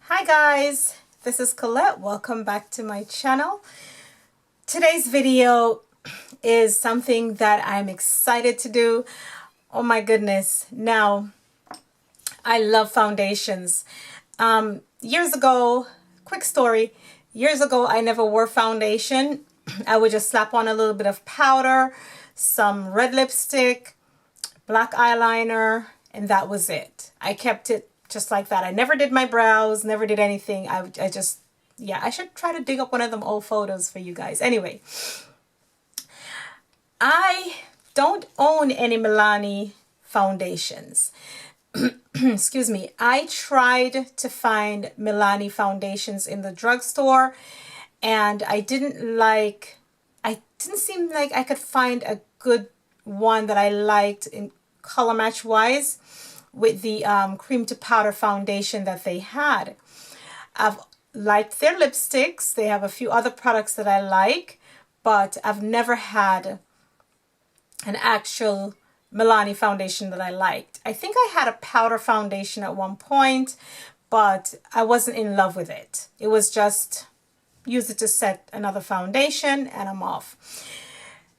Hi guys, this is Colette. Welcome back to my channel. Today's video is something that I'm excited to do. Oh my goodness. Now, I love foundations. Years ago, quick story, years ago I never wore foundation. I would just slap on a little bit of powder, some red lipstick, black eyeliner, and that was it. I kept it just like that. I never did my brows, never did anything. I just, yeah, I should try to dig up one of them old photos for you guys. Anyway, I don't own any Milani foundations. Excuse me. I tried to find Milani foundations in the drugstore and I didn't seem like I could find a good one that I liked in color match wise with the cream to powder foundation that they had. I've liked their lipsticks. They have a few other products that I like, but I've never had an actual Milani foundation that I liked. I think I had a powder foundation at one point, but I wasn't in love with it. It was just use it to set another foundation and I'm off.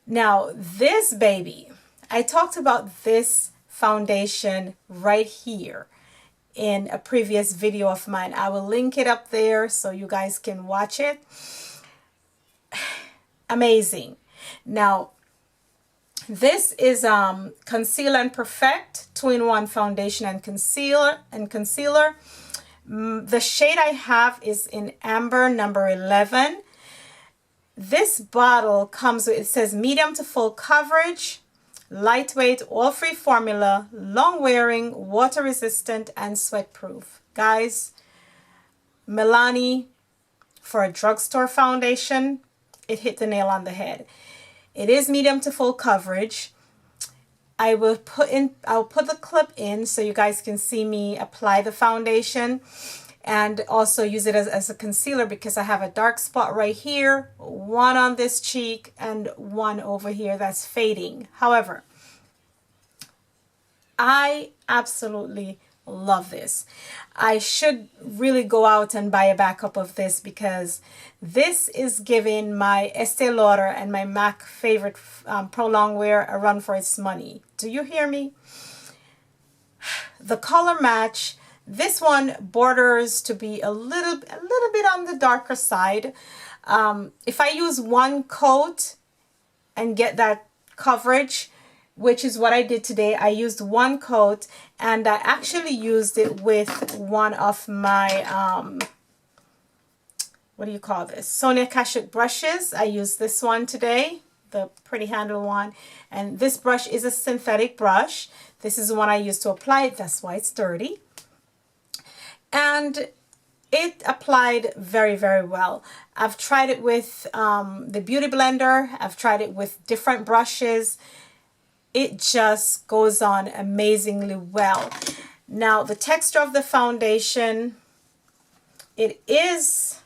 Now this baby, I talked about this foundation right here in a previous video of mine. I will link it up there so you guys can watch it. Amazing. Now this is Conceal and Perfect 2-in-1 foundation and concealer. The shade I have is in Amber number 11. This bottle comes with, it says medium to full coverage, lightweight, oil-free formula, long wearing, water resistant, and sweat proof. Guys, Milani for a drugstore foundation, it hit the nail on the head. It is medium to full coverage. I'll put the clip in so you guys can see me apply the foundation and also use it as a concealer because I have a dark spot right here, one on this cheek and one over here that's fading. However, I absolutely love this. I should really go out and buy a backup of this because this is giving my Estee Lauder and my MAC favorite Pro Longwear a run for its money. Do you hear me? The color match, this one borders to be a little bit on the darker side. If I use one coat and get that coverage, which is what I did today, I used one coat and I actually used it with one of my, what do you call this? Sonia Kashuk brushes. I used this one today, the pretty handle one. And this brush is a synthetic brush. This is the one I used to apply it. That's why it's dirty. And it applied very, very well. I've tried it with the Beauty Blender. I've tried it with different brushes. It just goes on amazingly well. Now, the texture of the foundation, it is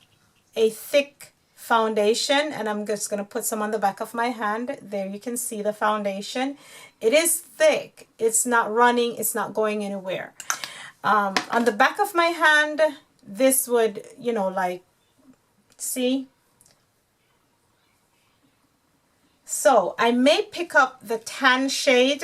a thick foundation, and I'm just going to put some on the back of my hand. There you can see the foundation. It is thick. It's not running. It's not going anywhere. On the back of my hand, this would, you know, like, see? So I may pick up the tan shade,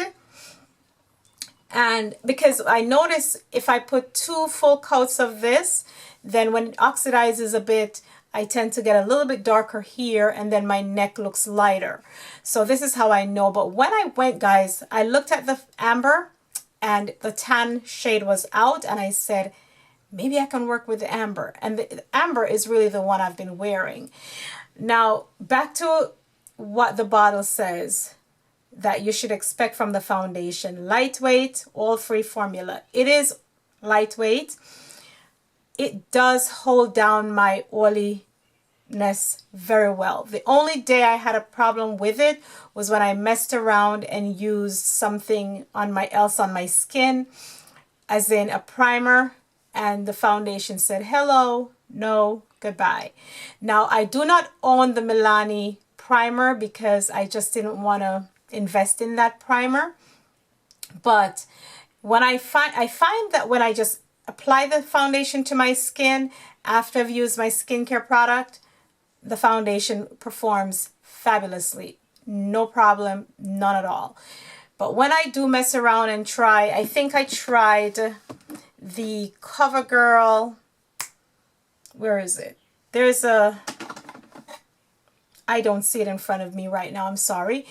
and because I notice if I put 2 full coats of this, then when it oxidizes a bit, I tend to get a little bit darker here and then my neck looks lighter. So this is how I know. But when I went, guys, I looked at the amber and the tan shade was out and I said, maybe I can work with the amber. And the amber is really the one I've been wearing. Now, back to what the bottle says that you should expect from the foundation. Lightweight, oil-free formula. It is lightweight. It does hold down my oiliness very well. The only day I had a problem with it was when I messed around and used something on my skin, as in a primer, and the foundation said, hello, no, goodbye. Now, I do not own the Milani primer because I just didn't want to invest in that primer. But when I find that when I just apply the foundation to my skin after I've used my skincare product, the foundation performs fabulously. No problem, none at all. But when I do mess around and try, I think I tried the CoverGirl. Where is it? There's a, I don't see it in front of me right now, I'm sorry.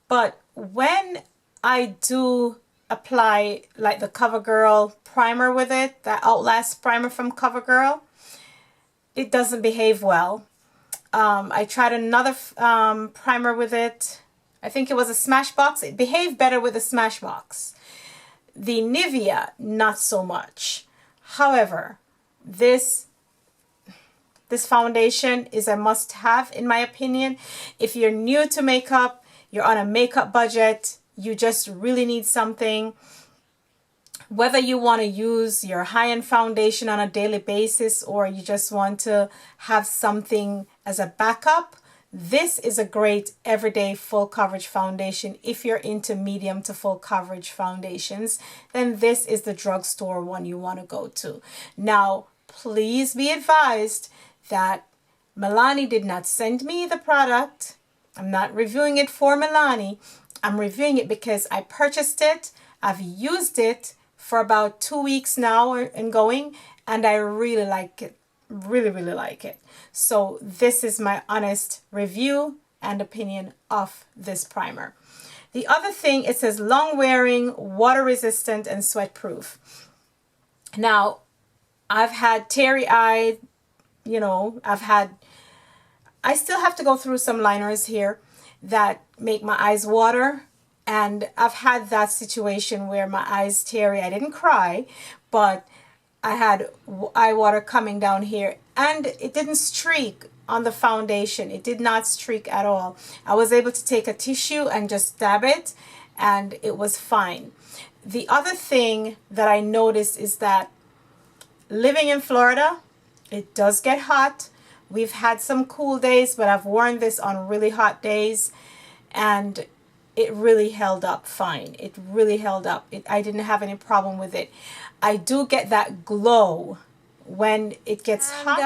But when I do apply like the CoverGirl primer with it, that Outlast primer from CoverGirl, it doesn't behave well. I tried another primer with it. I think it was a Smashbox. It behaved better with the Smashbox. The Nivea, not so much. However, this foundation is a must-have in my opinion. If you're new to makeup, you're on a makeup budget, you just really need something, whether you want to use your high-end foundation on a daily basis or you just want to have something as a backup, this is a great everyday full coverage foundation. If you're into medium to full coverage foundations, then this is the drugstore one you want to go to. Now, please be advised that Milani did not send me the product. I'm not reviewing it for Milani. I'm reviewing it because I purchased it. I've used it for about 2 weeks now and going, and I really like it. Really, really like it. So this is my honest review and opinion of this primer. The other thing, it says long wearing, water resistant, and sweat proof. Now, I've had teary eye, you know, I still have to go through some liners here that make my eyes water. And I've had that situation where my eyes teary. I didn't cry, but I had eye water coming down here and it didn't streak on the foundation. It did not streak at all. I was able to take a tissue and just dab it and it was fine. The other thing that I noticed is that living in Florida, it does get hot. We've had some cool days, but I've worn this on really hot days and it really held up fine. It really held up. I didn't have any problem with it. I do get that glow when it gets hot.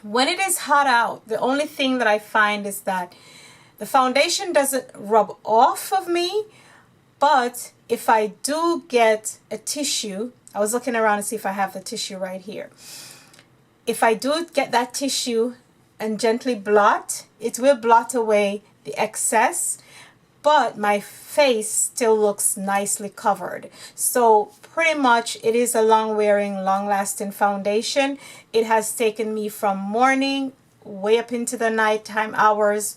When it is hot out, the only thing that I find is that the foundation doesn't rub off of me, but if I do get a tissue, I was looking around to see if I have the tissue right here. If I do get that tissue and gently blot, it will blot away the excess, but my face still looks nicely covered. So pretty much it is a long wearing, long lasting foundation. It has taken me from morning way up into the nighttime hours,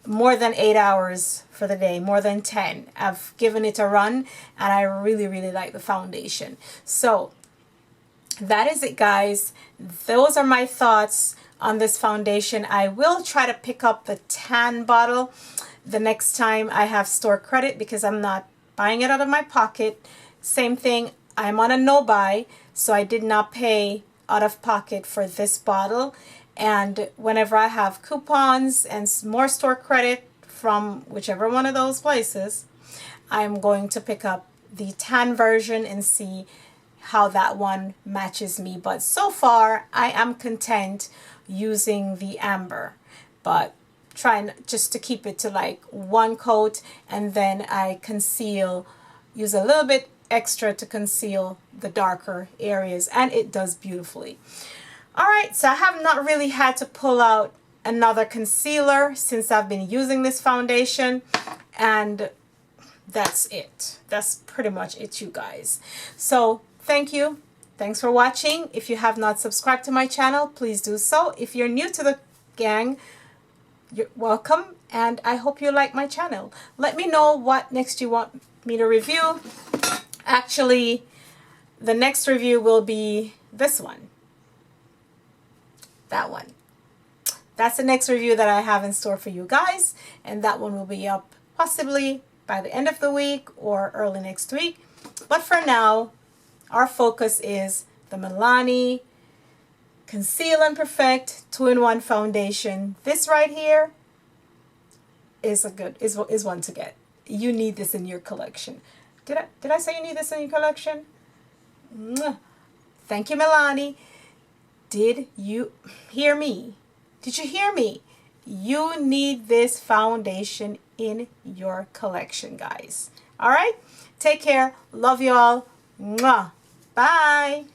more than 8 hours for the day, more than 10. I've given it a run and I really, really like the foundation. So that is it, guys. Those are my thoughts on this foundation. I will try to pick up the tan bottle the next time I have store credit because I'm not buying it out of my pocket. Same thing, I'm on a no buy, so I did not pay out of pocket for this bottle. And whenever I have coupons and more store credit from whichever one of those places, I'm going to pick up the tan version and see how that one matches me. But so far, I am content using the amber, but trying just to keep it to like one coat, and then I conceal, use a little bit extra to conceal the darker areas, and it does beautifully. All right, so I have not really had to pull out another concealer since I've been using this foundation, and that's it. That's pretty much it, you guys. So thank you. Thanks for watching. If you have not subscribed to my channel, please do so. If you're new to the gang, you're welcome, and I hope you like my channel. Let me know what next you want me to review. Actually, the next review will be this one. That one. That's the next review that I have in store for you guys, and that one will be up possibly by the end of the week or early next week. But for now, our focus is the Milani Conceal and Perfect 2-in-1 foundation. This right here is one to get. You need this in your collection. Did I say you need this in your collection? Mwah. Thank you, Milani. Did you hear me? Did you hear me? You need this foundation in your collection, guys. All right? Take care. Love you all. Mwah. Bye.